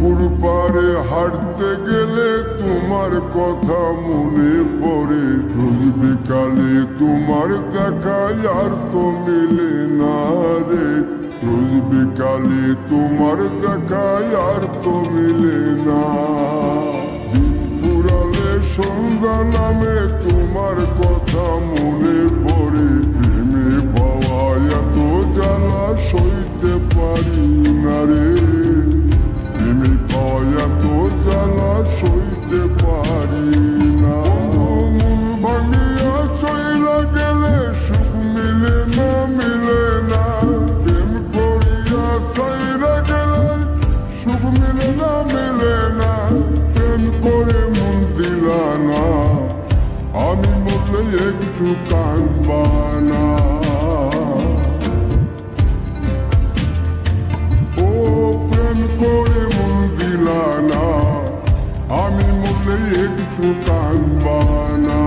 পুকুর পাড়ে হাঁটতে গেলে তোমার কথা মনে পড়ে। রোজ বিকালে তোমার দেখা আর তো মিলে না রে। রোজ বিকালে তোমার দেখা আর তো মিলে না। দিন ফুরালে সন্ধ্যা নামে তোমার কথা মনে পড়ে। প্রেমে পাওয়া এত জ্বালা সইতে পারি না রে। প্রেমে পাওয়া এত জ্বালা সইতে পারি না। মন ভাঙিয়া চইলা গেলে সুখ মিলে না, মিলে না। প্রেম করিয়া সাইরা গেলে সুখ মিলে না, মিলে না। প্রেম করে মন দিলা না, আমি মরলে একটু কাঁদবা না। ও প্রেম করে মন দিলা না, আমি মরলে একটু কাঁদবা না।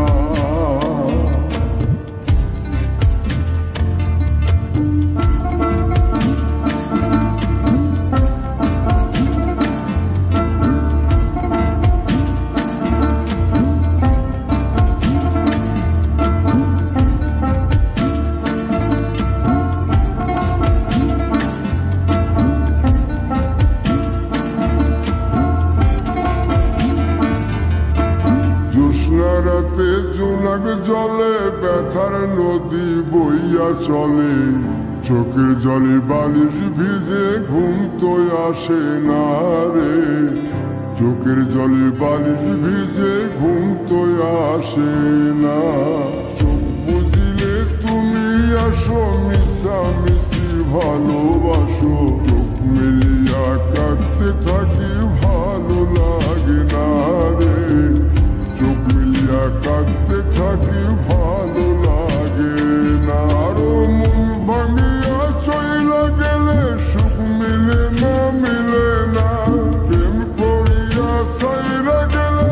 রাতে জোনাক জলে ব্যথার নদী বইয়া চলে। চোখের জলে বালিশ ভিজে ঘুম তো আসে না রে। চোখের জলে বালিশ ভিজে ঘুম তো আসে না। চোখ বুঝিলে তুমি আসো, মিশামিশি ভালোবাসো। চোখ মিলিয়া কাঁদতে থাকি, ভালো লাগে না রে। চোখ মিলিয়া কাঁদতে থাকি, ভালো লাগে না। আরো মন ভাঙিয়া চইলা গেলে সুখ মিলে না, মিলে না। প্রেম করিয়া সাইরা গেলে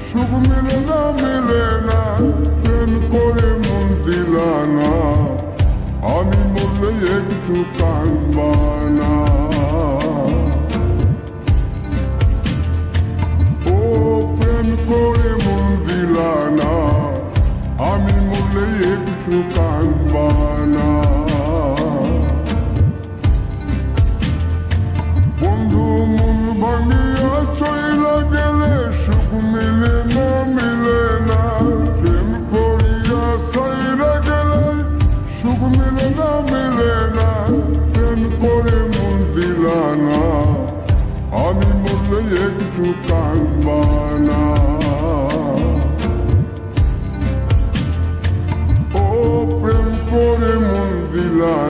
সুখ মিলে না, মিলে না। প্রেম করে মন দিলা না, আমি মরলে একটু কাঁদবা না। ও প্রেম করে মন দিলা না, আমি মরলে একটু কাঁদবা না। বন্ধু মন ভাঙিয়া চইলা গেলে সুখ মিলে না, মিলে না। প্রেম করিয়া সাইরা গেলে সুখ মিলে না, মিলে না। প্রেম করে মন দিলা না, আমি মরলে একটু কাঁদবা না। ও প্রেম করে মন দিলা